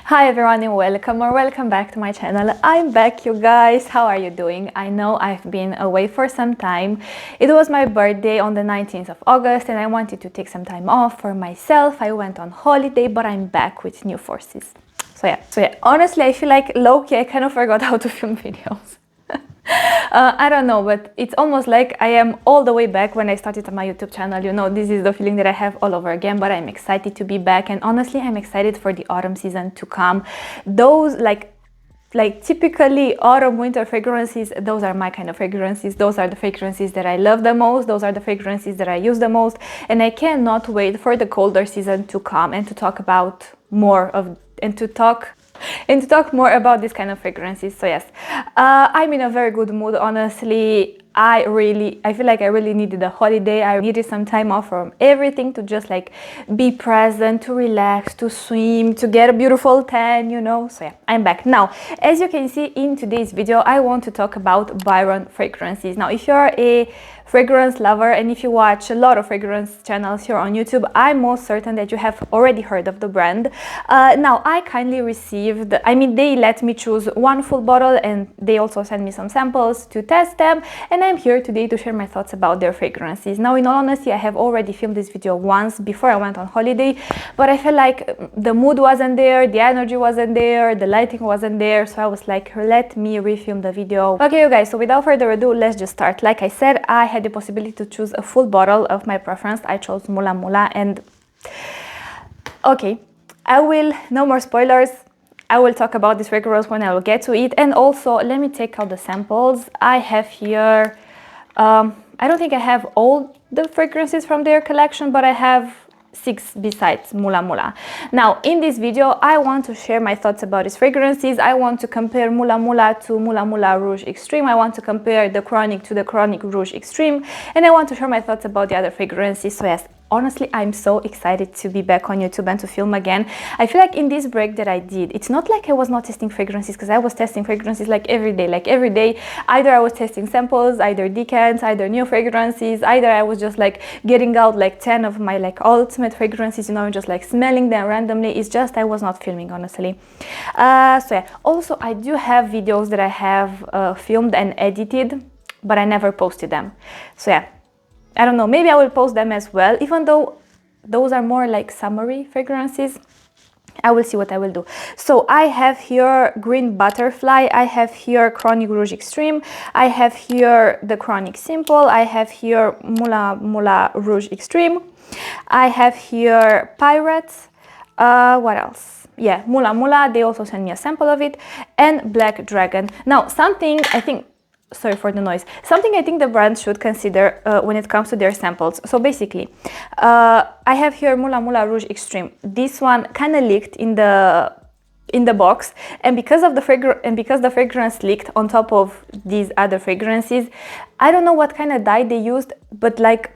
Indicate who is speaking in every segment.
Speaker 1: Hi everyone and welcome back to my channel. I'm back, you guys. How are you doing? I know I've been away for some time. It was my birthday on the 19th of August and I wanted to take some time off for myself. I went on holiday, but I'm back with new forces. So yeah, honestly I feel like low-key I kind of forgot how to film videos. I don't know, but it's almost like I am all the way back when I started on my YouTube channel. You know, this is the feeling that I have all over again, but I'm excited to be back. And honestly, I'm excited for the autumn season to come. Those like typically autumn winter fragrances, those are my kind of fragrances. Those are the fragrances that I love the most. Those are the fragrances that I use the most. And I cannot wait for the colder season to come and to talk about more of, and to talk more about this kind of fragrances. So yes, I'm in a very good mood, honestly. I feel like I really needed a holiday. I needed some time off from everything to just like be present, to relax, to swim, to get a beautiful tan, you know. So yeah, I'm back. Now, as you can see in today's video, I want to talk about BYRON fragrances. Now, if you're a fragrance lover and if you watch a lot of fragrance channels here on YouTube, I'm most certain that you have already heard of the brand. Now, I kindly received, they let me choose one full bottle and they also sent me some samples to test them, and I'm here today to share my thoughts about their fragrances. Now, in all honesty, I have already filmed this video once before I went on holiday, but I felt like the mood wasn't there, the energy wasn't there, the lighting wasn't there, so I was like, let me refilm the video. Okay, you guys, so without further ado, let's just start. Like I said, I had the possibility to choose a full bottle of my preference. I chose Mula Mula, and okay, no more spoilers. I will talk about this fragrance when I will get to it. And also, let me take out the samples. I have here, I don't think I have all the fragrances from their collection, but I have 6 besides Mula Mula. Now, in this video, I want to share my thoughts about these fragrances. I want to compare Mula Mula to Mula Mula Rouge Extreme. I want to compare the Chronic to the Chronic Rouge Extreme. And I want to share my thoughts about the other fragrances. So yes, honestly, I'm so excited to be back on YouTube and to film again. I feel like in this break that I did, it's not like I was not testing fragrances, because I was testing fragrances like every day. Either I was testing samples, either decants, either new fragrances, either I was just like getting out like 10 of my like ultimate fragrances, you know, and just like smelling them randomly. It's just I was not filming, honestly. So yeah, also I do have videos that I have filmed and edited, but I never posted them. So yeah, I don't know, maybe I will post them as well, even though those are more like summery fragrances. I will see what I will do. So I have here Green Butterfly, I have here Chronic Rouge Extreme, I have here the Chronic Simple, I have here Mula Mula Rouge Extreme, I have here Pirates, what else? Yeah, Mula Mula, they also sent me a sample of it, and Black Dragon. Now, something I think, sorry for the noise, something I think the brand should consider when it comes to their samples. So basically, I have here Mula Mula Rouge Extreme. This one kind of leaked in the box, and because the fragrance leaked on top of these other fragrances, I don't know what kind of dye they used, but like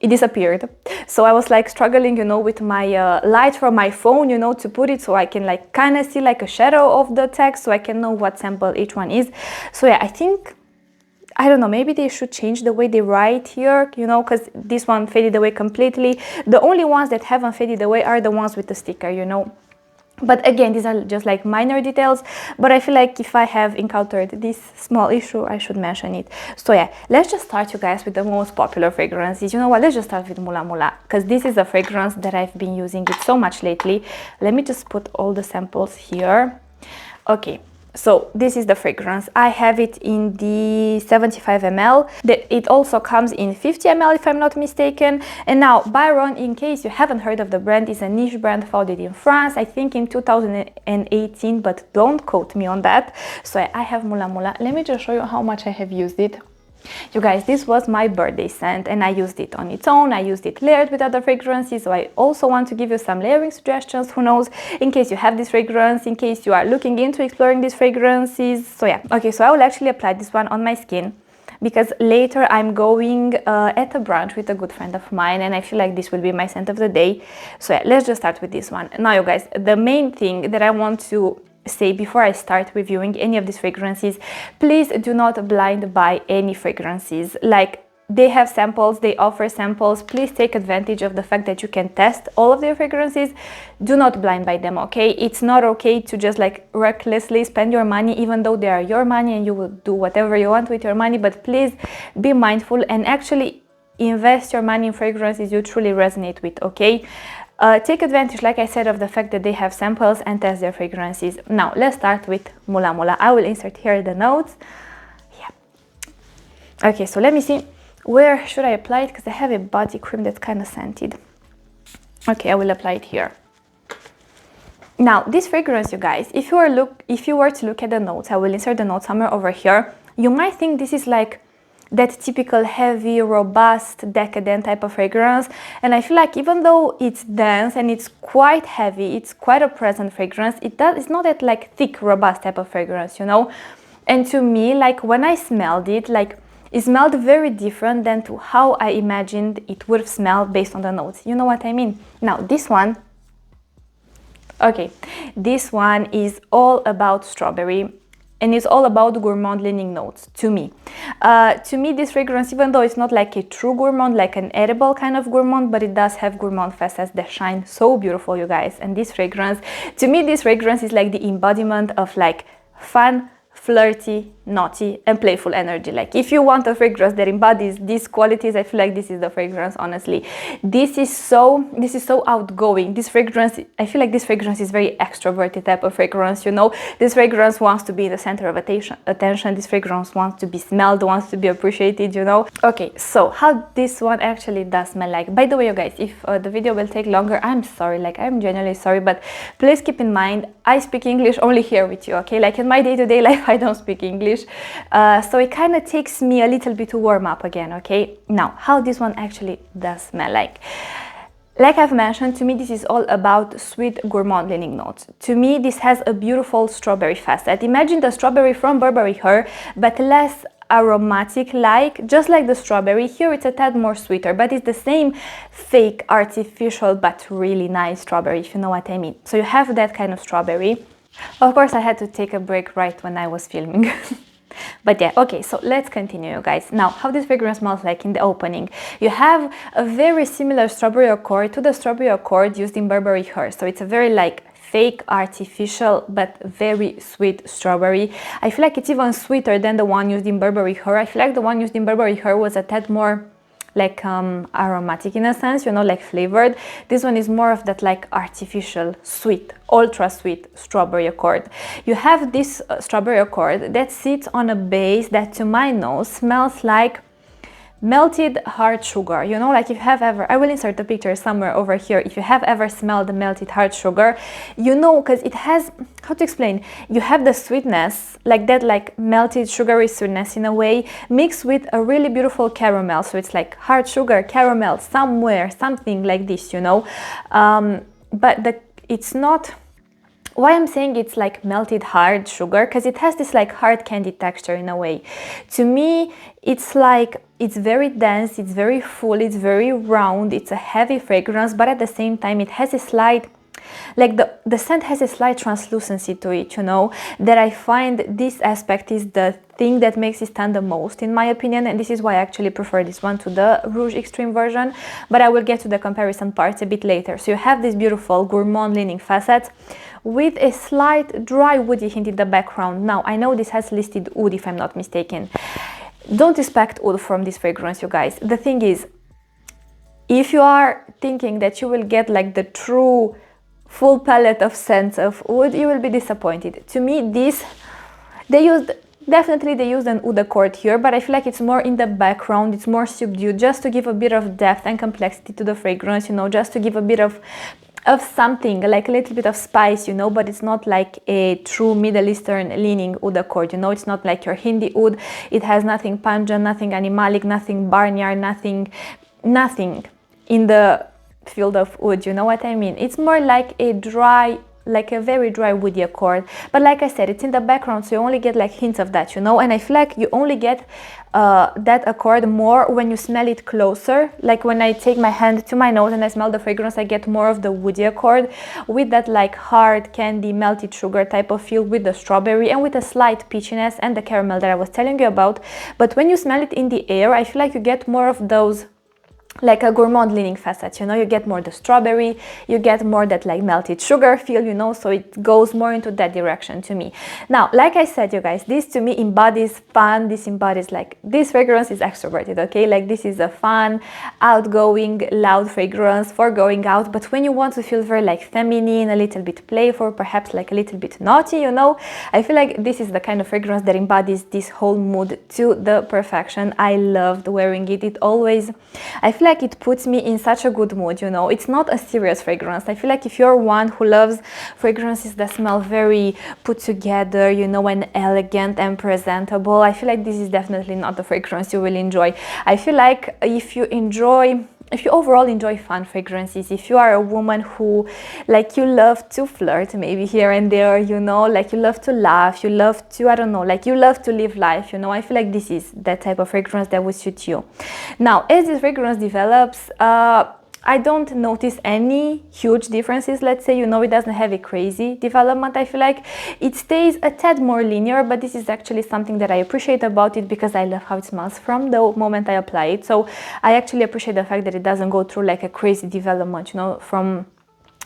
Speaker 1: it disappeared. So I was like struggling, you know, with my light from my phone, you know, to put it so I can like kind of see like a shadow of the text, so I can know what sample each one is. So yeah, I think, I don't know, maybe they should change the way they write here, you know, because this one faded away completely. The only ones that haven't faded away are the ones with the sticker, you know. But again, these are just like minor details, but I feel like if I have encountered this small issue, I should mention it. So yeah, let's just start, you guys, with the most popular fragrances. You know what, let's just start with Mula Mula, because this is a fragrance that I've been using it so much lately. Let me just put all the samples here. Okay, so this is the fragrance. I have it in the 75 ml. It also comes in 50 ml if I'm not mistaken. And now BYRON, in case you haven't heard of the brand, is a niche brand founded in France, I think in 2018, but don't quote me on that. So I have Mula Mula. Let me just show you how much I have used it. You guys, this was my birthday scent and I used it on its own. I used it layered with other fragrances, so I also want to give you some layering suggestions, who knows, in case you have this fragrance, in case you are looking into exploring these fragrances. So yeah, okay, so I will actually apply this one on my skin, because later I'm going at a brunch with a good friend of mine, and I feel like this will be my scent of the day. So yeah, let's just start with this one. Now, you guys, the main thing that I want to say before I start reviewing any of these fragrances, please do not blind buy any fragrances. Like, they have samples, they offer samples. Please take advantage of the fact that you can test all of their fragrances. Do not blind buy them, okay? It's not okay to just like recklessly spend your money, even though they are your money and you will do whatever you want with your money. But please be mindful and actually invest your money in fragrances you truly resonate with, okay? Take advantage, like I said, of the fact that they have samples and test their fragrances. Now, let's start with Mula Mula. I will insert here the notes. Yeah. Okay, so let me see. Where should I apply it? Because I have a body cream that's kind of scented. Okay, I will apply it here. Now, this fragrance, you guys, if you were to look at the notes, I will insert the notes somewhere over here. You might think this is like that typical heavy, robust, decadent type of fragrance. And I feel like even though it's dense and it's quite heavy, it's quite a present fragrance, it's not that like thick, robust type of fragrance, you know? And to me, like when I smelled it, like it smelled very different than to how I imagined it would smell based on the notes. You know what I mean? Now this one, okay, this one is all about strawberry. And it's all about gourmand leaning notes to me. To me, this fragrance, even though it's not like a true gourmand, like an edible kind of gourmand, but it does have gourmand facets that shine so beautiful, you guys. And this fragrance, to me, this fragrance is like the embodiment of like fun, flirty, naughty, and playful energy. Like if you want a fragrance that embodies these qualities, I feel like this is the fragrance, honestly. This is so outgoing. This fragrance, I feel like this fragrance is very extroverted type of fragrance, you know. This fragrance wants to be in the center of attention. This fragrance wants to be smelled, wants to be appreciated, you know. Okay, so how this one actually does smell like. By the way, you guys, if the video will take longer, I'm sorry, like I'm genuinely sorry, but please keep in mind, I speak English only here with you, okay? Like in my day-to-day life, I don't speak English. So it kind of takes me a little bit to warm up again, okay? Now, how this one actually does smell like. Like I've mentioned, to me this is all about sweet gourmand leaning notes. To me this has a beautiful strawberry facet. Imagine the strawberry from Burberry Her, but less aromatic, like just like the strawberry. Here it's a tad more sweeter, but it's the same fake, artificial, but really nice strawberry, if you know what I mean. So you have that kind of strawberry. Of course, I had to take a break right when I was filming. But yeah, okay, so let's continue, you guys. Now, how this fragrance smells like in the opening. You have a very similar strawberry accord to the strawberry accord used in Burberry Her. So it's a very like fake, artificial, but very sweet strawberry. I feel like it's even sweeter than the one used in Burberry Her. I feel like the one used in Burberry Her was a tad more like aromatic in a sense, you know, like flavored. This one is more of that like artificial, sweet, ultra sweet strawberry accord. You have this strawberry accord that sits on a base that to my nose smells like melted hard sugar, you know, like if you have ever, I will insert a picture somewhere over here, if you have ever smelled the melted hard sugar, you know, because it has, how to explain, you have the sweetness, like that like melted sugary sweetness in a way, mixed with a really beautiful caramel, so it's like hard sugar, caramel, somewhere, something like this, you know, but it's not, why I'm saying it's like melted hard sugar, because it has this like hard candy texture in a way. To me, it's like, it's very dense, it's very full, it's very round, it's a heavy fragrance, but at the same time it has a slight, like the scent has a slight translucency to it, you know, that I find this aspect is the thing that makes it stand the most in my opinion, and this is why I actually prefer this one to the Rouge Extreme version, but I will get to the comparison parts a bit later. So you have this beautiful gourmand leaning facet with a slight dry woody hint in the background. Now I know this has listed oud if I'm not mistaken. Don't expect oud from this fragrance, you guys. The thing is, if you are thinking that you will get like the true full palette of scents of oud, you will be disappointed. To me, this, definitely they used an oud accord here, but I feel like it's more in the background, it's more subdued, just to give a bit of depth and complexity to the fragrance, you know, just to give a bit of something, like a little bit of spice, you know, but it's not like a true Middle Eastern leaning oud accord, you know, it's not like your Hindi oud. It has nothing pungent, nothing animalic, nothing barnyard, nothing in the field of oud, you know what I mean? It's more like a dry, like a very dry woody accord, but like I said, it's in the background, so you only get like hints of that, you know. And I feel like you only get that accord more when you smell it closer. Like when I take my hand to my nose and I smell the fragrance, I get more of the woody accord with that like hard candy melted sugar type of feel, with the strawberry and with a slight peachiness and the caramel that I was telling you about. But when you smell it in the air, I feel like you get more of those like a gourmand leaning facet, you know. You get more the strawberry, you get more that like melted sugar feel, you know, so it goes more into that direction to me. Now, like I said, you guys, this to me embodies fun. This embodies like, this fragrance is extroverted, okay? Like this is a fun, outgoing, loud fragrance for going out, but when you want to feel very like feminine, a little bit playful, perhaps like a little bit naughty, you know, I feel like this is the kind of fragrance that embodies this whole mood to the perfection. I loved wearing it. It always, I feel like it puts me in such a good mood, you know. It's not a serious fragrance. I feel like if you're one who loves fragrances that smell very put together, you know, and elegant and presentable, I feel like this is definitely not the fragrance you will enjoy. I feel like if you overall enjoy fun fragrances, if you are a woman who, like, you love to flirt maybe here and there, you know, like you love to laugh, you love to, I don't know, like you love to live life, you know, I feel like this is that type of fragrance that would suit you. Now, as this fragrance develops, I don't notice any huge differences, let's say, you know, it doesn't have a crazy development. I feel like it stays a tad more linear, but this is actually something that I appreciate about it because I love how it smells from the moment I apply it. So I actually appreciate the fact that it doesn't go through like a crazy development, you know, from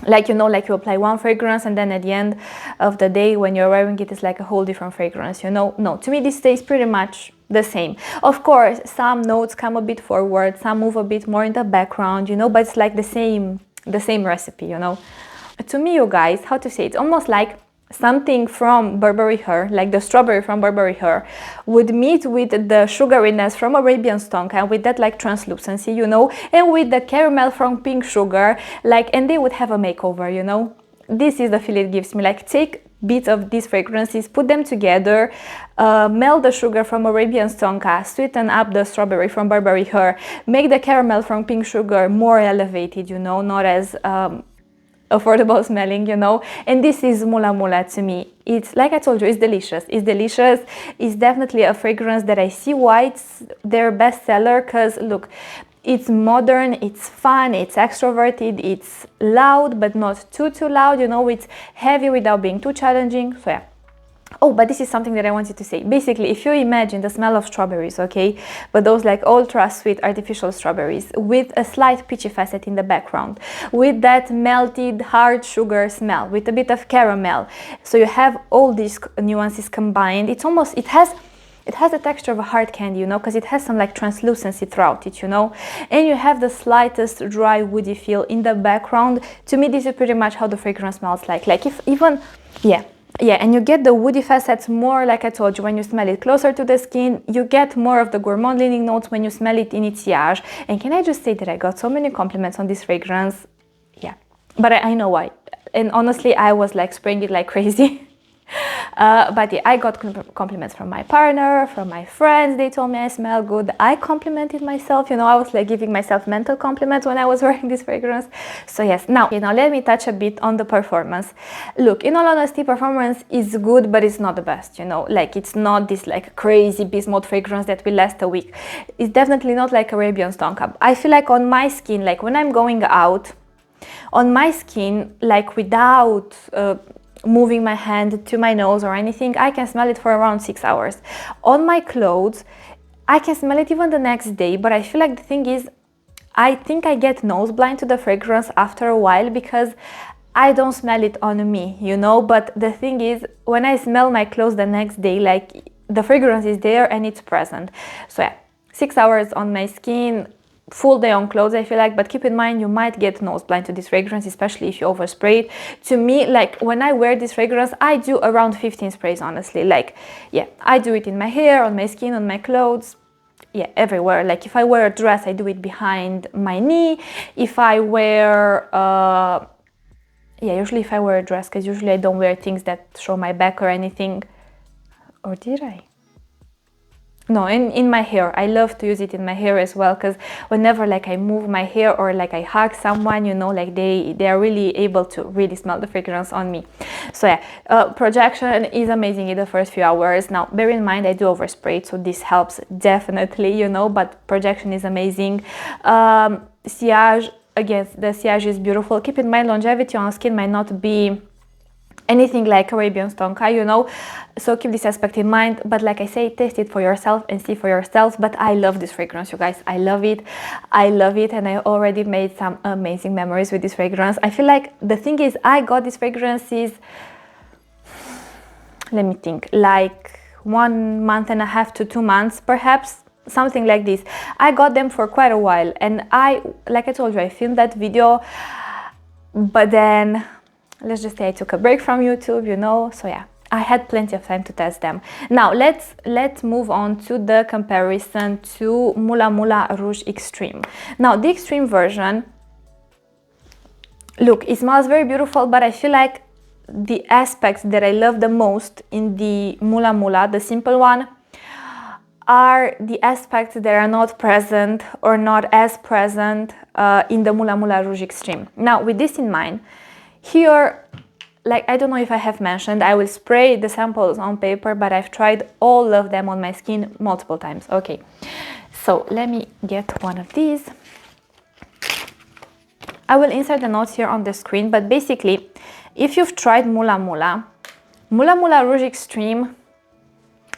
Speaker 1: like, you know, like you apply one fragrance and then at the end of the day when you're wearing it, it's like a whole different fragrance, you know. No, to me this stays pretty much the same. Of course, some notes come a bit forward, some move a bit more in the background, you know, but it's like the same recipe, you know. To me, you guys, how to say, it's almost like something from Burberry Her, like the strawberry from Burberry Her, would meet with the sugariness from Arabian Tonka, with that like translucency, you know, and with the caramel from Pink Sugar, like, and they would have a makeover, you know. This is the feel it gives me. Like, take bits of these fragrances, put them together, melt the sugar from Arabian Tonka, sweeten up the strawberry from Burberry Her, make the caramel from Pink Sugar more elevated, you know, not as affordable smelling, you know. And this is Mula Mula to me. It's, like I told you, it's delicious. It's delicious. It's definitely a fragrance that I see why it's their bestseller, because look, it's modern, it's fun, it's extroverted, it's loud but not too loud, you know. It's heavy without being too challenging. So yeah. Oh, but this is something that I wanted to say. Basically, if you imagine the smell of strawberries, okay, but those like ultra sweet artificial strawberries with a slight peachy facet in the background, with that melted hard sugar smell, with a bit of caramel, so you have all these nuances combined. It's almost, it has the texture of a hard candy, you know, because it has some like translucency throughout it, you know, and you have the slightest dry woody feel in the background. To me, this is pretty much how the fragrance smells like if even, yeah, and you get the woody facets more, like I told you, when you smell it closer to the skin. You get more of the gourmand leaning notes when you smell it in its sillage. And can I just say that I got so many compliments on this fragrance? Yeah, but I know why. And honestly, I was like spraying it like crazy. But yeah, I got compliments from my partner, from my friends. They told me I smell good. I complimented myself, you know. I was like giving myself mental compliments when I was wearing this fragrance. So yes, now, you know, let me touch a bit on the performance. Look, in all honesty, performance is good, but it's not the best, you know. Like, it's not this like crazy beast mode fragrance that will last a week. It's definitely not like Arabian Tonka. I feel like on my skin, like when I'm going out, on my skin, like without moving my hand to my nose or anything, I can smell it for around 6 hours. On my clothes, I can smell it even the next day, but I feel like the thing is, I think I get nose blind to the fragrance after a while because I don't smell it on me, you know. But the thing is, when I smell my clothes the next day, like the fragrance is there and it's present. So yeah, 6 hours on my skin, full day on clothes, I feel like. But keep in mind, you might get nose blind to this fragrance, especially if you overspray it. To me, like when I wear this fragrance, I do around 15 sprays, honestly. Like, yeah, I do it in my hair, on my skin, on my clothes, yeah, everywhere. Like if I wear a dress, I do it behind my knee. If I wear yeah, usually if I wear a dress, because usually I don't wear things that show my back or anything. Or did I? no, in my hair. I love to use it in my hair as well, because whenever like I move my hair or like I hug someone, you know, like they are really able to really smell the fragrance on me. So yeah, projection is amazing in the first few hours. Now bear in mind I do overspray it, so this helps definitely, you know, but projection is amazing. Sillage, again, the sillage is beautiful. Keep in mind longevity on skin might not be anything like Arabian Stonka, you know, so keep this aspect in mind. But like I say, taste it for yourself and see for yourself. But I love this fragrance, you guys. I love it, and I already made some amazing memories with this fragrance. I feel like the thing is, I got these fragrances, let me think, like 1.5 months to 2 months perhaps, something like this. I got them for quite a while, and like I told you, I filmed that video, but then let's just say I took a break from YouTube, you know, so yeah, I had plenty of time to test them. Now let's move on to the comparison to Mula Mula Rouge Extreme. Now the Extreme version, look, it smells very beautiful, but I feel like the aspects that I love the most in the Mula Mula, the simple one, are the aspects that are not present or not as present in the Mula Mula Rouge Extreme. Now with this in mind, here, like, I don't know if I have mentioned, I will spray the samples on paper, but I've tried all of them on my skin multiple times. Okay, so let me get one of these. I will insert the notes here on the screen, but basically, if you've tried Mula Mula Rouge Extreme,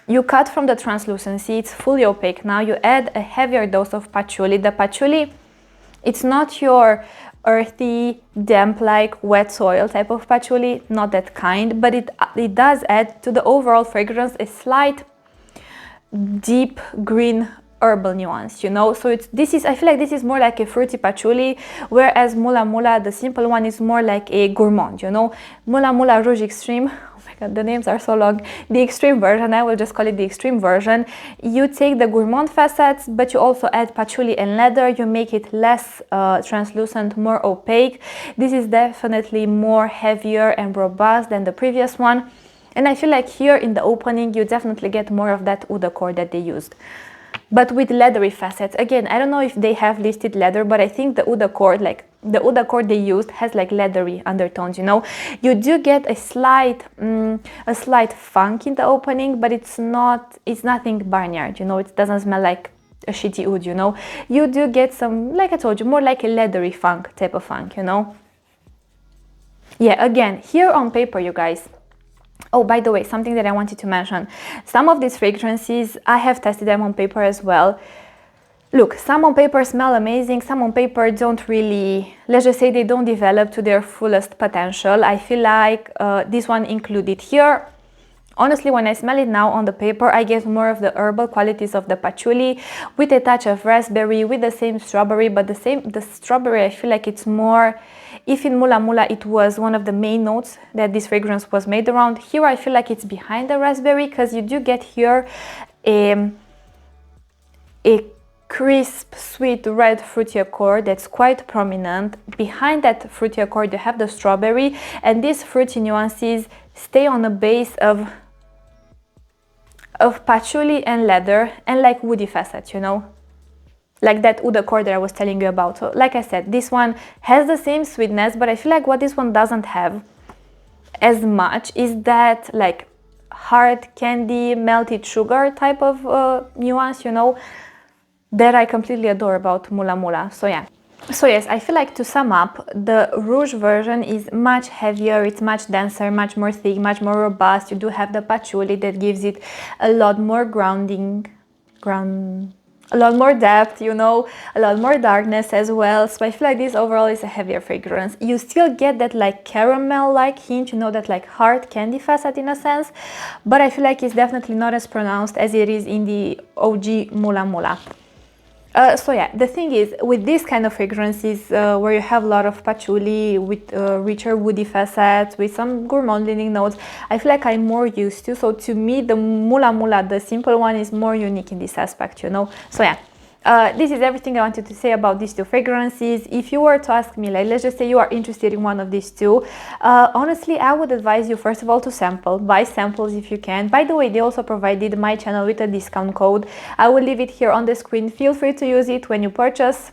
Speaker 1: you cut from the translucency, it's fully opaque. Now you add a heavier dose of patchouli. The patchouli, it's not your earthy, damp, like wet soil type of patchouli, not that kind, but it does add to the overall fragrance a slight deep green herbal nuance, you know. So I feel like this is more like a fruity patchouli, whereas Mula Mula, the simple one, is more like a gourmand, you know. Mula Mula Rouge Extreme, oh my god, the names are so long. The extreme version, I will just call it the extreme version. You take the gourmand facets, but you also add patchouli and leather. You make it less translucent, more opaque. This is definitely more heavier and robust than the previous one. And I feel like here in the opening, you definitely get more of that oud accord that they used, but with leathery facets. Again, I don't know if they have listed leather, but I think the oud accord, like the oud accord they used, has like leathery undertones, you know. You do get a slight funk in the opening, but it's nothing barnyard, you know. It doesn't smell like a shitty oud, you know. You do get some, like I told you, more like a leathery funk type of funk, you know. Yeah, again, here on paper, you guys. Oh, by the way, something that I wanted to mention. Some of these fragrances, I have tested them on paper as well. Look, some on paper smell amazing, some on paper don't really, let's just say they don't develop to their fullest potential. I feel like this one included here. Honestly, when I smell it now on the paper, I get more of the herbal qualities of the patchouli with a touch of raspberry, with the same strawberry, but the strawberry, I feel like it's more, if in Mula Mula it was one of the main notes that this fragrance was made around, here I feel like it's behind the raspberry, because you do get here a crisp, sweet, red fruity accord that's quite prominent. Behind that fruity accord you have the strawberry, and these fruity nuances stay on a base of patchouli and leather and like woody facets, you know, like that oud accord that I was telling you about. So like I said, this one has the same sweetness, but I feel like what this one doesn't have as much is that like hard candy, melted sugar type of nuance, you know, that I completely adore about Mula Mula. So yeah. So yes, I feel like to sum up, the Rouge version is much heavier, it's much denser, much more thick, much more robust. You do have the patchouli that gives it a lot more a lot more depth, you know, a lot more darkness as well. So I feel like this overall is a heavier fragrance. You still get that like caramel-like hint, you know, that like hard candy facet in a sense, but I feel like it's definitely not as pronounced as it is in the OG Mula Mula. So yeah, the thing is, with this kind of fragrances where you have a lot of patchouli with richer woody facets, with some gourmand leaning notes, I feel like I'm more used to. So to me, the Mula Mula, the simple one, is more unique in this aspect, you know. So yeah, this is everything I wanted to say about these two fragrances. If you were to ask me, like, let's just say you are interested in one of these two, honestly, I would advise you first of all to sample. Buy samples if you can. By the way, they also provided my channel with a discount code. I will leave it here on the screen. Feel free to use it when you purchase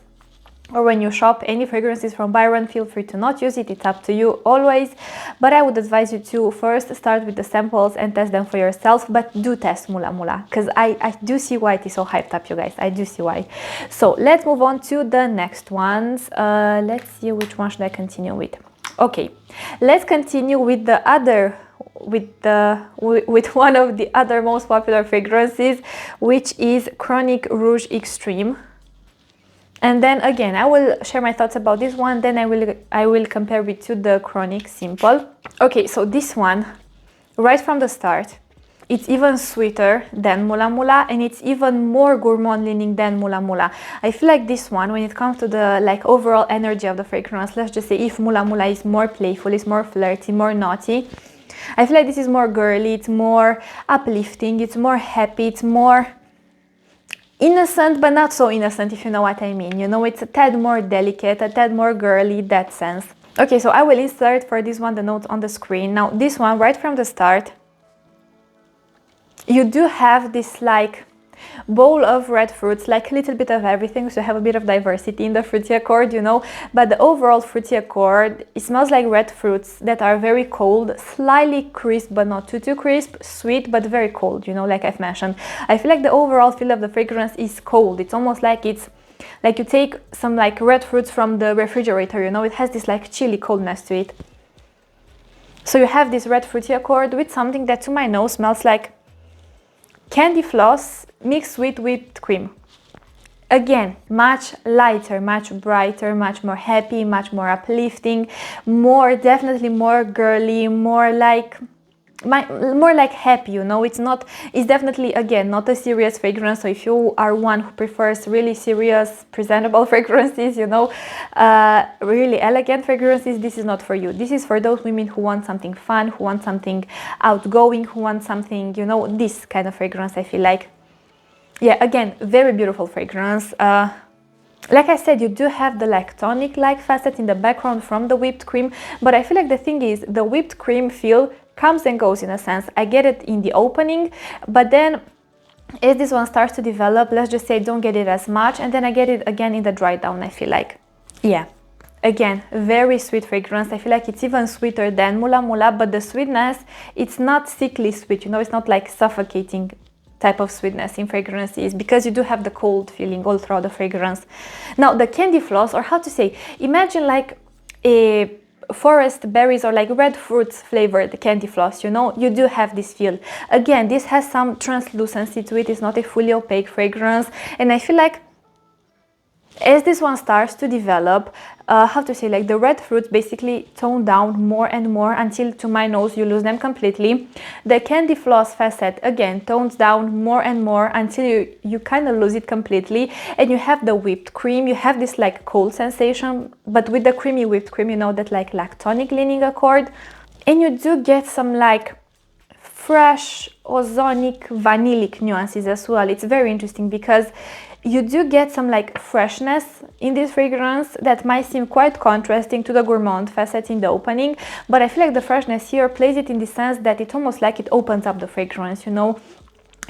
Speaker 1: or when you shop any fragrances from Byron. Feel free to not use it, it's up to you always, but I would advise you to first start with the samples and test them for yourself. But do test Mula Mula, because I do see why it is so hyped up, you guys. I do see why. So let's move on to the next ones. Let's see, which one should I continue with? Okay, let's continue with the other with one of the other most popular fragrances, which is Chronic Rouge Extreme. And then again, I will share my thoughts about this one, then I will compare it to the Chronic Simple. Okay, so this one, right from the start, it's even sweeter than Mula Mula, and it's even more gourmand leaning than Mula Mula. I feel like this one, when it comes to the like overall energy of the fragrance, let's just say if Mula Mula is more playful, it's more flirty, more naughty, I feel like this is more girly, it's more uplifting, it's more happy, it's more innocent, but not so innocent, if you know what I mean. You know, it's a tad more delicate, a tad more girly, that sense. Okay, so I will insert for this one the notes on the screen. Now, this one, right from the start, you do have this like bowl of red fruits, like a little bit of everything, so you have a bit of diversity in the fruity accord, you know, but the overall fruity accord, it smells like red fruits that are very cold, slightly crisp but not too crisp, sweet but very cold, you know, like I've mentioned. I feel like the overall feel of the fragrance is cold. It's almost like it's like you take some like red fruits from the refrigerator, you know, it has this like chilly coldness to it. So you have this red fruity accord with something that to my nose smells like candy floss mixed with whipped cream. Again, much lighter, much brighter, much more happy, much more uplifting, more, definitely more girly, more like happy, you know. It's definitely, again, not a serious fragrance. So if you are one who prefers really serious, presentable fragrances, you know, really elegant fragrances, this is not for you. This is for those women who want something fun, who want something outgoing, who want something, you know, this kind of fragrance, I feel like. Yeah, again, very beautiful fragrance. Like I said, you do have the like tonic-like facet in the background from the whipped cream, but I feel like the thing is the whipped cream feel comes and goes in a sense. I get it in the opening, but then as this one starts to develop, let's just say don't get it as much, and then I get it again in the dry down, I feel like. Yeah, again, very sweet fragrance. I feel like it's even sweeter than Mula Mula, but the sweetness, it's not sickly sweet, you know, it's not like suffocating type of sweetness in fragrances, because you do have the cold feeling all throughout the fragrance. Now, the candy floss, or how to say, imagine like a forest berries or like red fruits flavored candy floss, you know, you do have this feel. Again, this has some translucency to it, it's not a fully opaque fragrance, and I feel like as this one starts to develop, how to say, like the red fruits basically tone down more and more until to my nose you lose them completely. The candy floss facet again tones down more and more until you kind of lose it completely, and you have the whipped cream. You have this like cold sensation, but with the creamy whipped cream, you know, that like lactonic leaning accord, and you do get some like fresh ozonic vanillic nuances as well. It's very interesting because you do get some like freshness in this fragrance that might seem quite contrasting to the gourmand facet in the opening, but I feel like the freshness here plays it in the sense that it's almost like it opens up the fragrance, you know.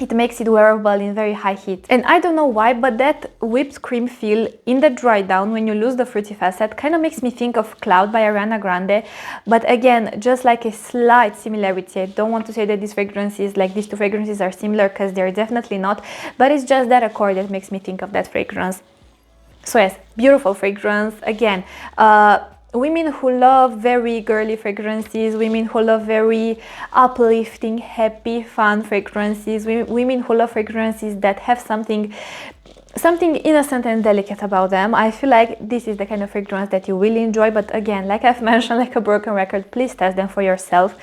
Speaker 1: It makes it wearable in very high heat. And I don't know why, but that whipped cream feel in the dry down when you lose the fruity facet kind of makes me think of Cloud by Ariana Grande. But again, just like a slight similarity. I don't want to say that these fragrances, like these two fragrances are similar, because they're definitely not. But it's just that accord that makes me think of that fragrance. So yes, beautiful fragrance. Again, women who love very girly fragrances, women who love very uplifting, happy, fun fragrances, women who love fragrances that have something innocent and delicate about them. I feel like this is the kind of fragrance that you will enjoy. But again, like I've mentioned, like a broken record, please test them for yourself.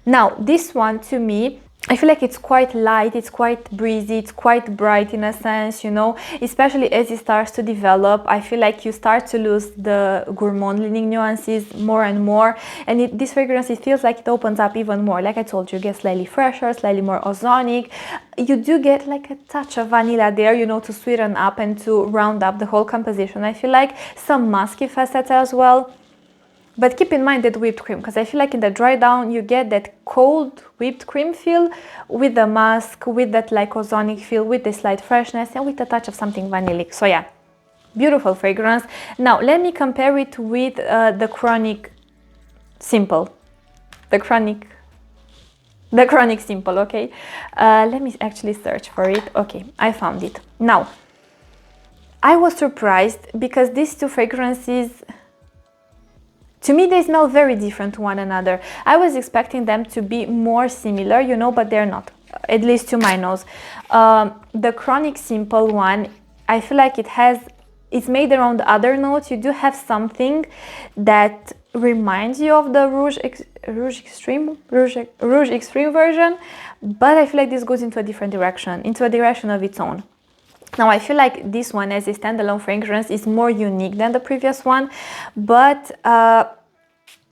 Speaker 1: Now, this one to me, I feel like it's quite light, it's quite breezy, it's quite bright in a sense, you know, especially as it starts to develop. I feel like you start to lose the gourmand leaning nuances more and more, and this fragrance, it feels like it opens up even more. Like I told you, you get slightly fresher, slightly more ozonic. You do get like a touch of vanilla there, you know, to sweeten up and to round up the whole composition. I feel like some musky facets as well. But keep in mind that whipped cream, because I feel like in the dry down you get that cold whipped cream feel with the musk, with that like ozonic feel, with the slight freshness, and with a touch of something vanillic. So yeah, beautiful fragrance. Now let me compare it with the Chronic Simple. The Chronic Simple, okay? Let me actually search for it. Okay, I found it. Now, I was surprised because these two fragrances, to me, they smell very different to one another. I was expecting them to be more similar, you know, but they're not, at least to my nose. The Chronic Simple one, I feel like it's made around other notes. You do have something that reminds you of the Rouge Extreme version, but I feel like this goes into a different direction, into a direction of its own. Now I feel like this one as a standalone fragrance is more unique than the previous one, but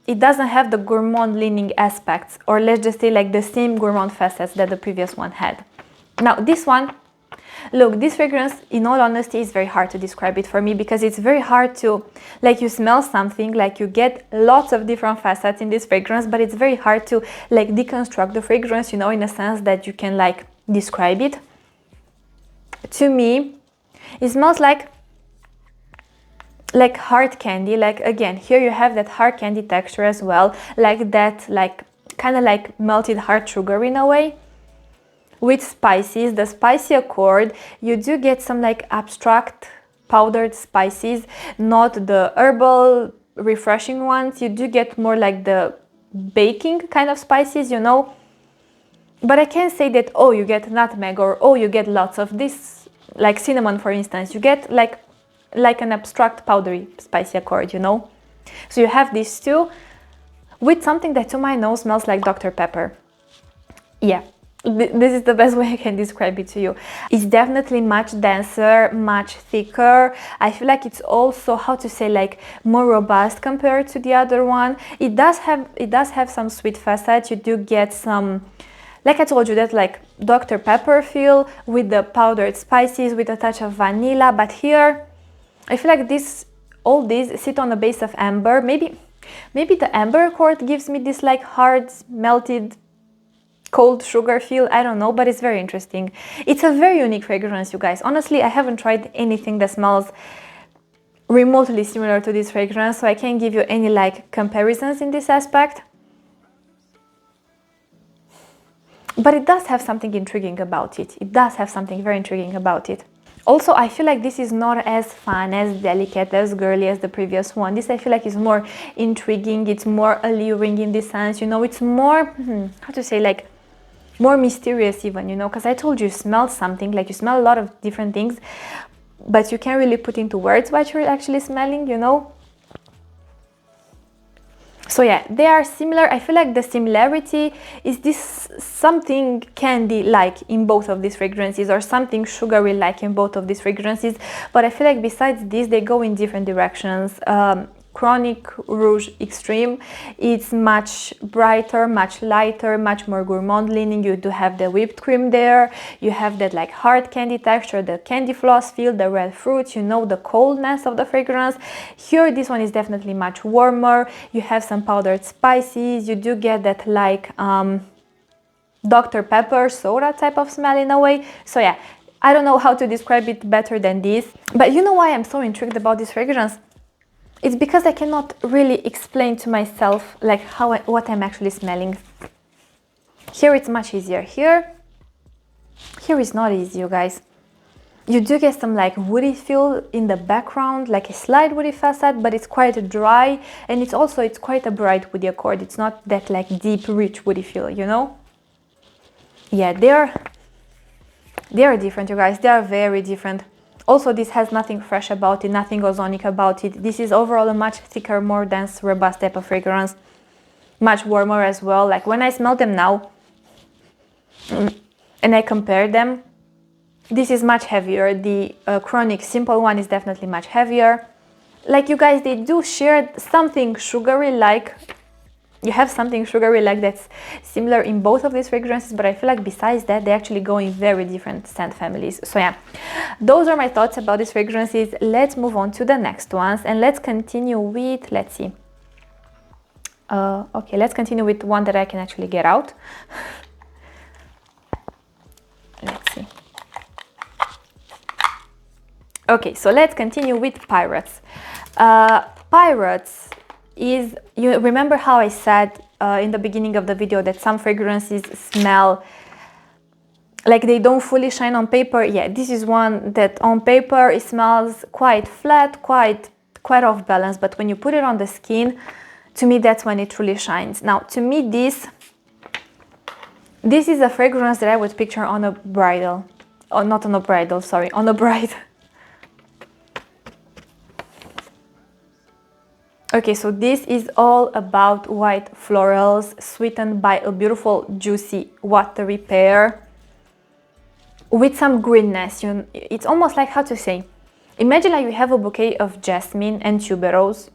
Speaker 1: it doesn't have the gourmand leaning aspects, or let's just say like the same gourmand facets that the previous one had. Now this one, look, this fragrance, in all honesty, is very hard to describe it for me, because it's very hard to, like, you smell something, like you get lots of different facets in this fragrance, but it's very hard to like deconstruct the fragrance, you know, in a sense that you can like describe it. To me, it smells like hard candy. Like, again, here you have that hard candy texture as well, like that, like kind of like melted hard sugar in a way, with spices, the spicy accord. You do get some like abstract powdered spices, not the herbal refreshing ones. You do get more like the baking kind of spices, you know. But I can't say that, oh, you get nutmeg, or oh, you get lots of this, like cinnamon, for instance. You get like an abstract powdery spicy accord, you know. So you have these two with something that to my nose smells like Dr. Pepper. Yeah, this is the best way I can describe it to you. It's definitely much denser, much thicker. I feel like it's also, how to say, like more robust compared to the other one. It does have some sweet facets. You do get some, like I told you, that like Dr. Pepper feel with the powdered spices, with a touch of vanilla. But here, I feel like all these sit on the base of amber. Maybe the amber accord gives me this like hard, melted, cold sugar feel. I don't know, but it's very interesting. It's a very unique fragrance, you guys. Honestly, I haven't tried anything that smells remotely similar to this fragrance, so I can't give you any like comparisons in this aspect. But it does have something intriguing about it. It does have something very intriguing about it. Also, I feel like this is not as fun, as delicate, as girly as the previous one. This I feel like is more intriguing, it's more alluring in this sense, you know, it's more, how to say, like more mysterious even, you know, because I told you smell something, like you smell a lot of different things, but you can't really put into words what you're actually smelling, you know. So yeah, they are similar. I feel like the similarity is this something candy-like in both of these fragrances, or something sugary-like in both of these fragrances. But I feel like besides this, they go in different directions. Chronic Rouge Extreme, it's much brighter, much lighter, much more gourmand leaning. You do have the whipped cream there, you have that like hard candy texture, the candy floss feel, the red fruit, you know, the coldness of the fragrance. Here, this one is definitely much warmer. You have some powdered spices, you do get that like Dr. Pepper soda type of smell in a way. So yeah, I don't know how to describe it better than this. But you know why I'm so intrigued about this fragrance? It's because I cannot really explain to myself like what I'm actually smelling. Here it's much easier. Here is not easy, you guys. You do get some like woody feel in the background, like a slight woody facet, but it's quite dry, and it's quite a bright woody accord. It's not that like deep, rich woody feel, you know? Yeah, they are different, you guys. They are very different. Also, this has nothing fresh about it, nothing ozonic about it. This is overall a much thicker, more dense, robust type of fragrance. Much warmer as well. Like when I smell them now, and I compared them, this is much heavier. The Chronic simple one is definitely much heavier. Like you guys, they do share something sugary, like you have something sugary like that's similar in both of these fragrances, but I feel like besides that, they actually go in very different scent families. So yeah, those are my thoughts about these fragrances. Let's move on to the next ones and let's continue with, let's see. Okay, let's continue with one that I can actually get out. Let's see. Okay, so let's continue with Pirates. Pirates is, you remember how I said in the beginning of the video that some fragrances smell like they don't fully shine on paper? Yeah, this is one that on paper it smells quite flat, quite off balance, but when you put it on the skin, to me that's when it truly shines. Now to me this is a fragrance that I would picture on a bridal, or not on a bridal, sorry, on a bride. Okay, so this is all about white florals sweetened by a beautiful, juicy, watery pear with some greenness. It's almost like, how to say, imagine like you have a bouquet of jasmine and tuberose,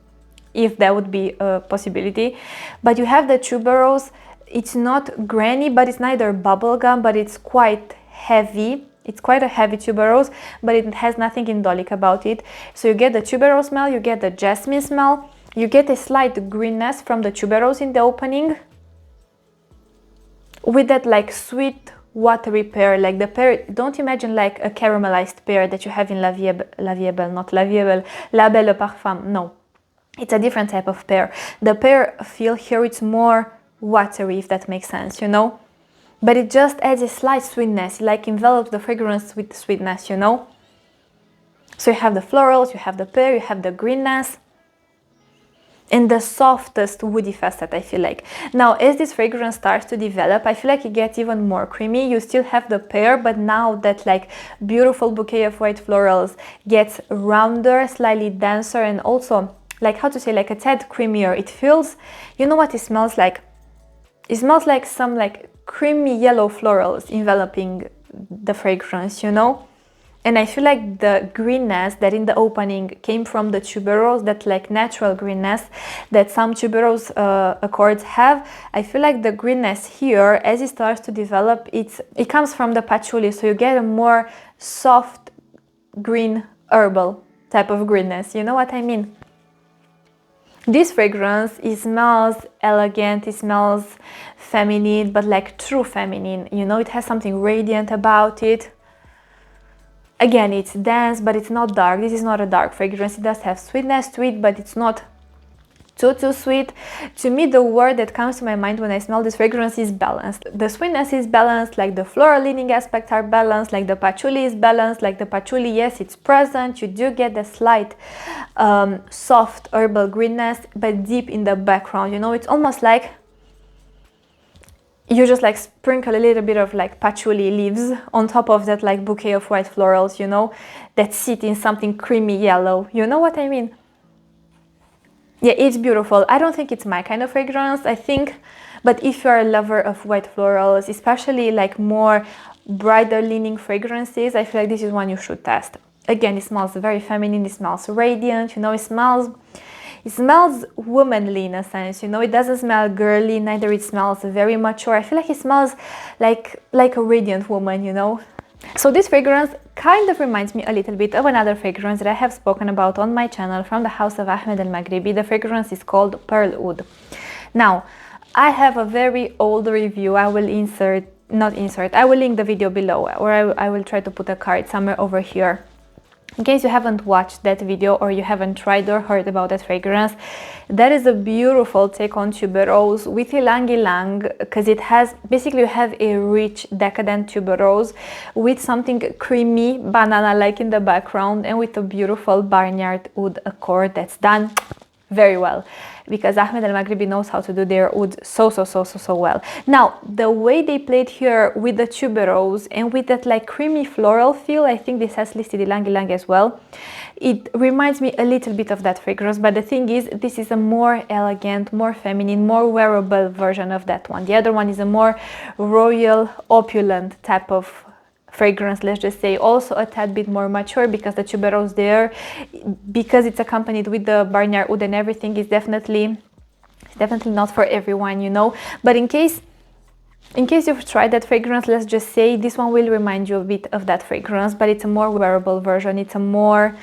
Speaker 1: if that would be a possibility, but you have the tuberose, it's not granny, but it's neither bubblegum, but it's quite heavy. It's quite a heavy tuberose, but it has nothing indolic about it. So you get the tuberose smell, you get the jasmine smell, you get a slight greenness from the tuberose in the opening with that like sweet watery pear, like the pear. Don't imagine like a caramelized pear that you have in La Belle Parfum. No, it's a different type of pear. The pear feel here, it's more watery, if that makes sense, you know, but it just adds a slight sweetness, like envelops the fragrance with sweetness, you know. So you have the florals, you have the pear, you have the greenness, and the softest woody facet, I feel like. Now, as this fragrance starts to develop, I feel like it gets even more creamy. You still have the pear, but now that like beautiful bouquet of white florals gets rounder, slightly denser, and also like, how to say, like a tad creamier. It feels, you know what it smells like? It smells like some like creamy yellow florals enveloping the fragrance, you know? And I feel like the greenness that in the opening came from the tuberose, that like natural greenness that some tuberose accords have, I feel like the greenness here, as it starts to develop, it comes from the patchouli, so you get a more soft green herbal type of greenness, you know what I mean? This fragrance, it smells elegant, it smells feminine, but like true feminine, you know, it has something radiant about it. Again, it's dense, but it's not dark. This is not a dark fragrance. It does have sweetness to it, but it's not too sweet. To me, the word that comes to my mind when I smell this fragrance is balanced. The sweetness is balanced, like the floral leaning aspects are balanced, like the patchouli is balanced, like the patchouli, yes, it's present. You do get the slight soft herbal greenness, but deep in the background, you know, it's almost like you just like sprinkle a little bit of like patchouli leaves on top of that like bouquet of white florals, you know, that sit in something creamy yellow. You know what I mean? Yeah, it's beautiful. I don't think it's my kind of fragrance, I think, but if you're a lover of white florals, especially like more bridal leaning fragrances, I feel like this is one you should test. Again, it smells very feminine, it smells radiant, you know, it smells womanly in a sense, you know, it doesn't smell girly, neither it smells very mature. I feel like it smells like a radiant woman, you know. So this fragrance kind of reminds me a little bit of another fragrance that I have spoken about on my channel from the house of Ahmed El Maghribi. The fragrance is called Pearl Oud. Now, I have a very old review. I will I will link the video below, or I will try to put a card somewhere over here. In case you haven't watched that video or you haven't tried or heard about that fragrance, that is a beautiful take on tuberose with ylang ylang, because it has, basically you have a rich decadent tuberose with something creamy banana like in the background, and with a beautiful barnyard oud accord that's done very well, because Ahmed El Maghribi knows how to do their oud so well. Now, the way they played here with the tuberose and with that like creamy floral feel, I think this has listed Ylang Ylang as well. It reminds me a little bit of that fragrance, but the thing is, this is a more elegant, more feminine, more wearable version of that one. The other one is a more royal, opulent type of fragrance, let's just say, also a tad bit more mature, because the tuberose there, because it's accompanied with the barnyard oud and everything, is definitely not for everyone, you know. But in case you've tried that fragrance, let's just say this one will remind you a bit of that fragrance, but it's a more wearable version. It's a more,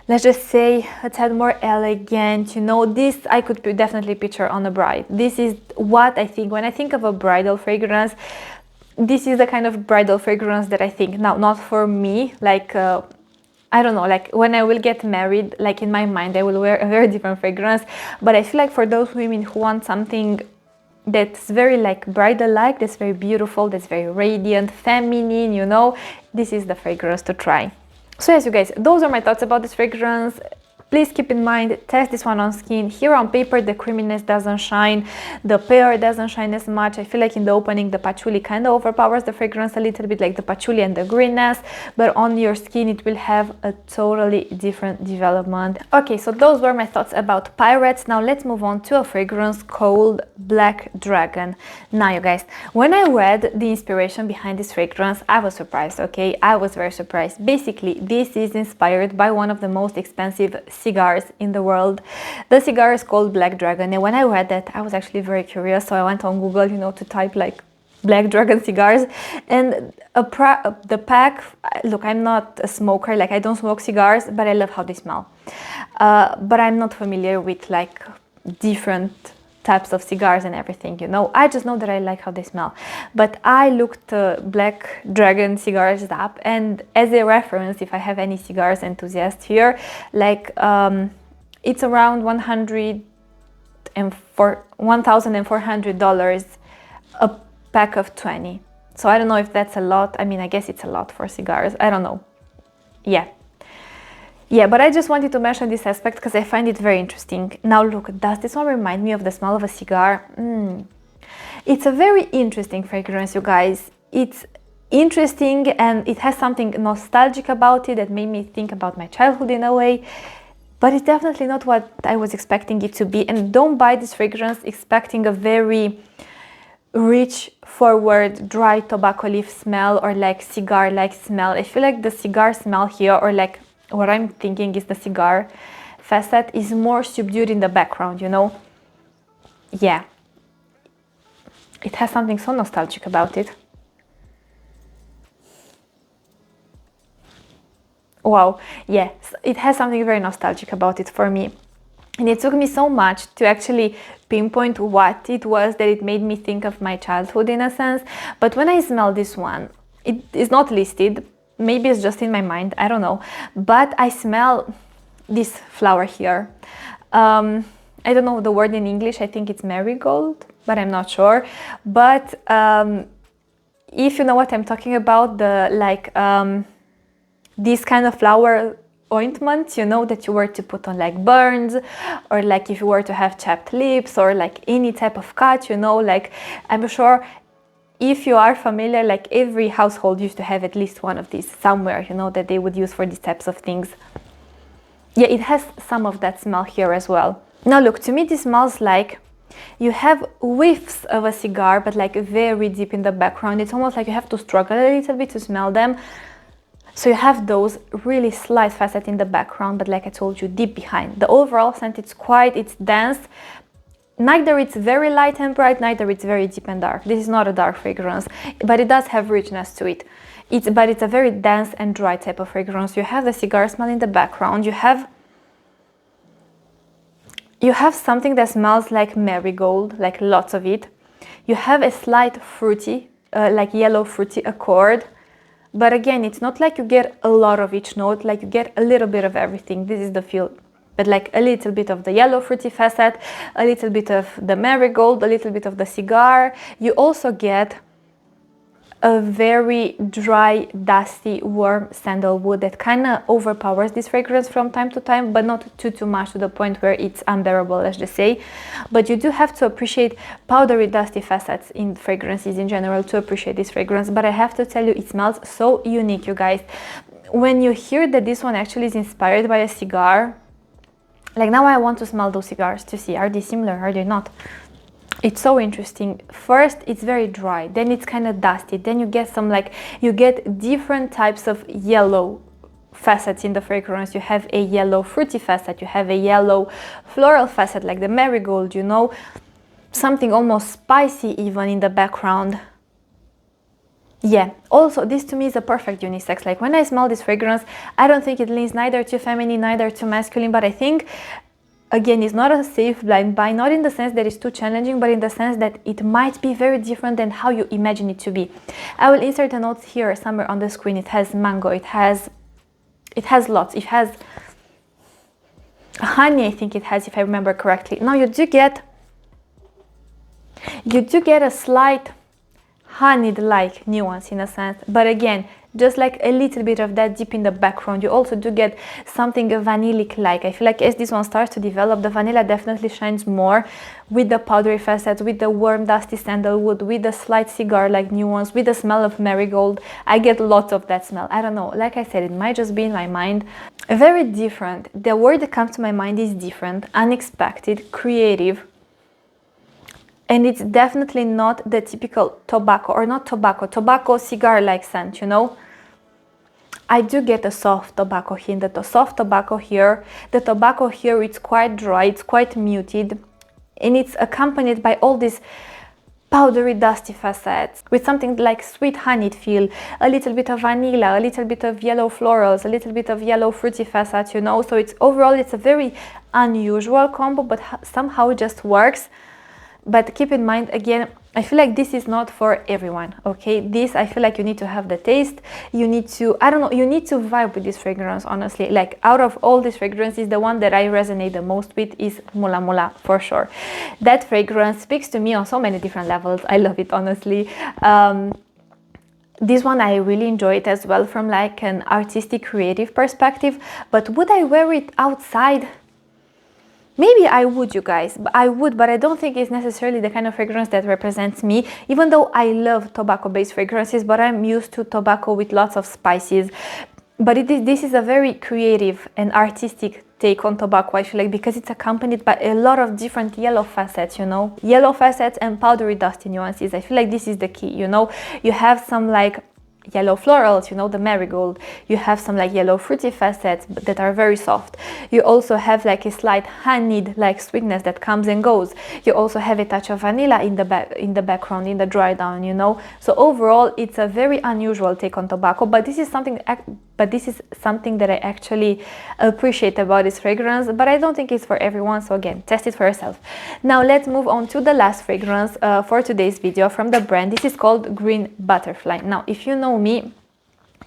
Speaker 1: let's just say, a tad more elegant, you know. This I could definitely picture on a bride. This is what I think when I think of a bridal fragrance. This is the kind of bridal fragrance that I think. Now, not for me, like I don't know, like when I will get married, like in my mind I will wear a very different fragrance, but I feel like for those women who want something that's very like bridal-like, that's very beautiful, that's very radiant, feminine, you know, this is the fragrance to try. So yes, you guys, those are my thoughts about this fragrance. Please keep in mind, test this one on skin. Here on paper, the creaminess doesn't shine, the pear doesn't shine as much. I feel like in the opening, the patchouli kind of overpowers the fragrance a little bit, like the patchouli and the greenness, but on your skin, it will have a totally different development. Okay, so those were my thoughts about pirates. Now let's move on to a fragrance called Black Dragon. Now, you guys, when I read the inspiration behind this fragrance, I was surprised, okay? I was very surprised. Basically, this is inspired by one of the most expensive cigars in the world. The cigar is called Black Dragon, and when I read that, I was actually very curious, so I went on Google, you know, to type like Black Dragon cigars, and the pack, look, I'm not a smoker, like I don't smoke cigars, but I love how they smell. But I'm not familiar with like different types of cigars and everything, you know. I just know that I like how they smell. But I looked Black Dragon cigars up, and as a reference, if I have any cigars enthusiasts here, like it's around $1,400 a pack of 20. So I don't know if that's a lot. I mean, I guess it's a lot for cigars. I don't know. Yeah, but I just wanted to mention this aspect because I find it very interesting. Now look, does this one remind me of the smell of a cigar? It's a very interesting fragrance, you guys. It's interesting and it has something nostalgic about it that made me think about my childhood in a way. But it's definitely not what I was expecting it to be. And don't buy this fragrance expecting a very rich, forward, dry tobacco leaf smell or like cigar-like smell. I feel like the cigar smell here, or like what I'm thinking is the cigar facet, is more subdued in the background, you know? Yeah. It has something so nostalgic about it. Wow, yeah, it has something very nostalgic about it for me. And it took me so much to actually pinpoint what it was that it made me think of my childhood in a sense. But when I smell this one, it is not listed. Maybe it's just in my mind, I don't know. But I smell this flower here. I don't know the word in English, I think it's marigold, but I'm not sure. But if you know what I'm talking about, the like this kind of flower ointment, you know, that you were to put on like burns, or like if you were to have chapped lips, or like any type of cut, you know, like I'm sure if you are familiar, like every household used to have at least one of these somewhere, you know, that they would use for these types of things. Yeah, it has some of that smell here as well. Now look, to me this smells like you have whiffs of a cigar, but like very deep in the background. It's almost like you have to struggle a little bit to smell them. So you have those really slight facets in the background, but like I told you, deep behind. The overall scent, it's dense. Neither it's very light and bright, neither it's very deep and dark. This is not a dark fragrance, but it does have richness to it. But it's a very dense and dry type of fragrance. You have the cigar smell in the background. You have something that smells like marigold, like lots of it. You have a slight fruity, like yellow fruity accord. But again, it's not like you get a lot of each note, like you get a little bit of everything. This is the feel. But like a little bit of the yellow fruity facet, a little bit of the marigold, a little bit of the cigar. You also get a very dry, dusty, warm sandalwood that kind of overpowers this fragrance from time to time, but not too much to the point where it's unbearable, let's just say. But you do have to appreciate powdery, dusty facets in fragrances in general to appreciate this fragrance. But I have to tell you, it smells so unique, you guys. When you hear that this one actually is inspired by a cigar, like now I want to smell those cigars to see, are they similar, are they not? It's so interesting. First, it's very dry, then it's kind of dusty, then you get some like, you get different types of yellow facets in the fragrance. You have a yellow fruity facet, you have a yellow floral facet like the marigold, you know, something almost spicy even in the background. Yeah, also this to me is a perfect unisex. Like when I smell this fragrance, I don't think it leans neither too feminine, neither too masculine, but I think, again, it's not a safe blind buy, not in the sense that it's too challenging, but in the sense that it might be very different than how you imagine it to be. I will insert the notes here somewhere on the screen. It has mango, it has lots, it has honey, I think it has, if I remember correctly. Now you do get a slight honeyed-like nuance in a sense, but again, just like a little bit of that deep in the background. You also do get something vanillic-like. I feel like as this one starts to develop, the vanilla definitely shines more with the powdery facets, with the warm dusty sandalwood, with the slight cigar-like nuance, with the smell of marigold. I get lots of that smell. I don't know, like I said, it might just be in my mind. Very different. The word that comes to my mind is different, unexpected, creative. And it's definitely not the typical tobacco, or not tobacco cigar-like scent, you know. I do get a soft tobacco hint. The soft tobacco here, it's quite dry, it's quite muted, and it's accompanied by all these powdery, dusty facets with something like sweet honeyed feel, a little bit of vanilla, a little bit of yellow florals, a little bit of yellow fruity facets, you know. So it's overall, it's a very unusual combo, but somehow it just works. But keep in mind, again, I feel like this is not for everyone, okay? This, I feel like you need to have the taste, you need to, I don't know, you need to vibe with this fragrance, honestly. Like, out of all these fragrances, the one that I resonate the most with is Mula Mula, for sure. That fragrance speaks to me on so many different levels. I love it, honestly. This one I really enjoy it as well from like an artistic, creative perspective. But would I wear it outside? Maybe I would, you guys, I would, but I don't think it's necessarily the kind of fragrance that represents me, even though I love tobacco-based fragrances, but I'm used to tobacco with lots of spices. But this is a very creative and artistic take on tobacco, I feel like, because it's accompanied by a lot of different yellow facets, you know, yellow facets and powdery dusty nuances. I feel like this is the key, you know. You have some like yellow florals, you know, the marigold. You have some like yellow fruity facets that are very soft. You also have like a slight honeyed like sweetness that comes and goes. You also have a touch of vanilla in the background, in the dry down, you know. So overall, it's a very unusual take on tobacco, but this is something that I actually appreciate about this fragrance, but I don't think it's for everyone. So again, test it for yourself. Now let's move on to the last fragrance for today's video from the brand. This is called Green Butterfly. Now, if you know me,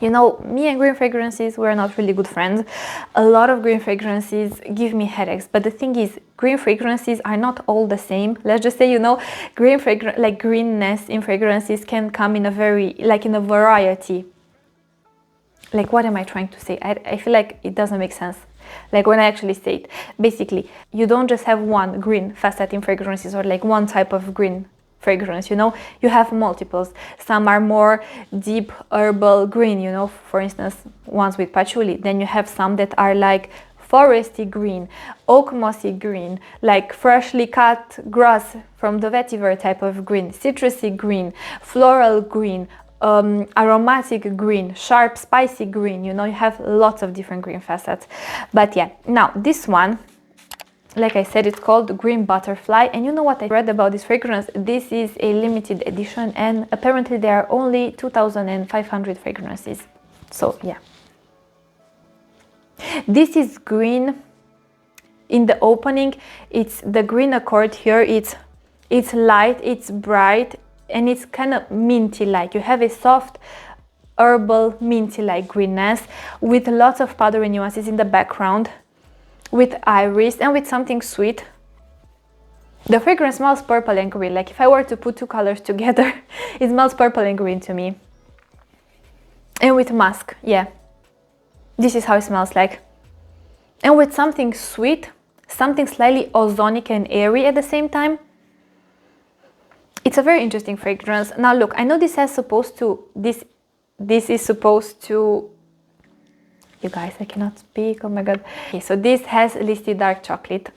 Speaker 1: you know, me and green fragrances, we're not really good friends. A lot of green fragrances give me headaches, but the thing is, green fragrances are not all the same. Let's just say, you know, greenness in fragrances can come in a variety. Like, what am I trying to say? I feel like it doesn't make sense. Like when I actually say it, basically, you don't just have one green facet in fragrances or like one type of green fragrance, you know, you have multiples. Some are more deep herbal green, you know, for instance, ones with patchouli. Then you have some that are like foresty green, oak mossy green, like freshly cut grass from the vetiver type of green, citrusy green, floral green, aromatic green, sharp spicy green, you know, you have lots of different green facets. But yeah, now this one, like I said, it's called Green Butterfly, and you know what I read about this fragrance? This is a limited edition, and apparently there are only 2,500 fragrances. So yeah, this is green. In the opening, it's the green accord here. It's light, it's bright, and it's kind of minty-like. You have a soft herbal minty-like greenness with lots of powdery nuances in the background, with iris and with something sweet. The fragrance smells purple and green. Like if I were to put two colors together, it smells purple and green to me. And with musk, yeah, this is how it smells like. And with something sweet, something slightly ozonic and airy at the same time. It's a very interesting fragrance. Now look, I know this is supposed to, this is supposed to, you guys, I cannot speak, oh my god. Okay, so this has listed dark chocolate.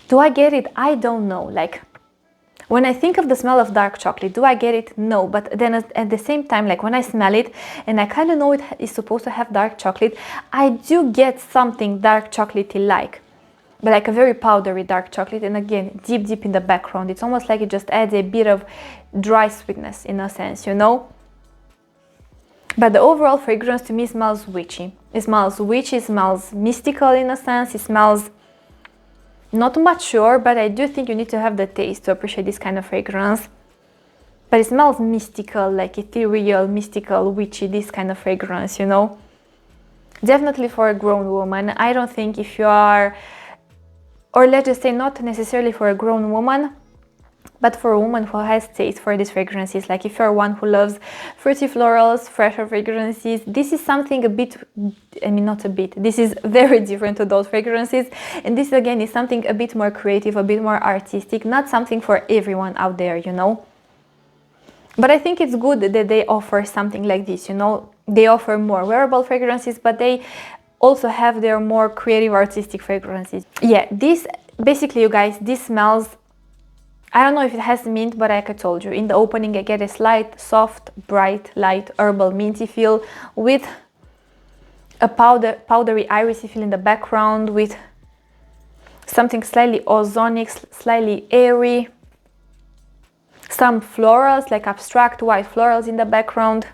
Speaker 1: Do I get it? I don't know. Like, when I think of the smell of dark chocolate, do I get it? No. But then at the same time, like when I smell it and I kind of know it is supposed to have dark chocolate, I do get something dark chocolatey like, but like a very powdery dark chocolate. And again, deep in the background. It's almost like it just adds a bit of dry sweetness in a sense, you know? But the overall fragrance to me smells witchy. It smells witchy, it smells mystical in a sense, it smells not mature, but I do think you need to have the taste to appreciate this kind of fragrance. But it smells mystical, like ethereal, mystical, witchy, this kind of fragrance, you know? Definitely for a grown woman. I don't think if you are, or let's just say not necessarily for a grown woman, but for a woman who has taste for these fragrances, like if you're one who loves fruity florals, fresher fragrances, this is something a bit, I mean not a bit, this is very different to those fragrances. And this again is something a bit more creative, a bit more artistic, not something for everyone out there, you know. But I think it's good that they offer something like this, you know. They offer more wearable fragrances, but they also have their more creative, artistic fragrances. Yeah, this, basically you guys, this smells, I don't know if it has mint, but like I told you, in the opening I get a slight, soft, bright, light, herbal, minty feel with a powdery irisy feel in the background, with something slightly ozonic, slightly airy, some florals, like abstract white florals in the background.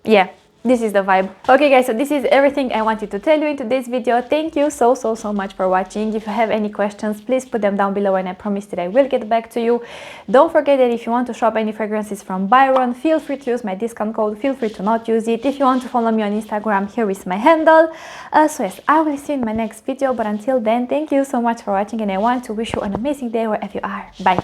Speaker 1: Yeah, this is the vibe. Okay guys, so this is everything I wanted to tell you in today's video. Thank you so much for watching. If you have any questions, please put them down below and I promise that I will get back to you. Don't forget that if you want to shop any fragrances from BYRON, feel free to use my discount code, feel free to not use it. If you want to follow me on Instagram, here is my handle. So yes, I will see you in my next video, but until then, thank you so much for watching and I want to wish you an amazing day wherever you are. Bye!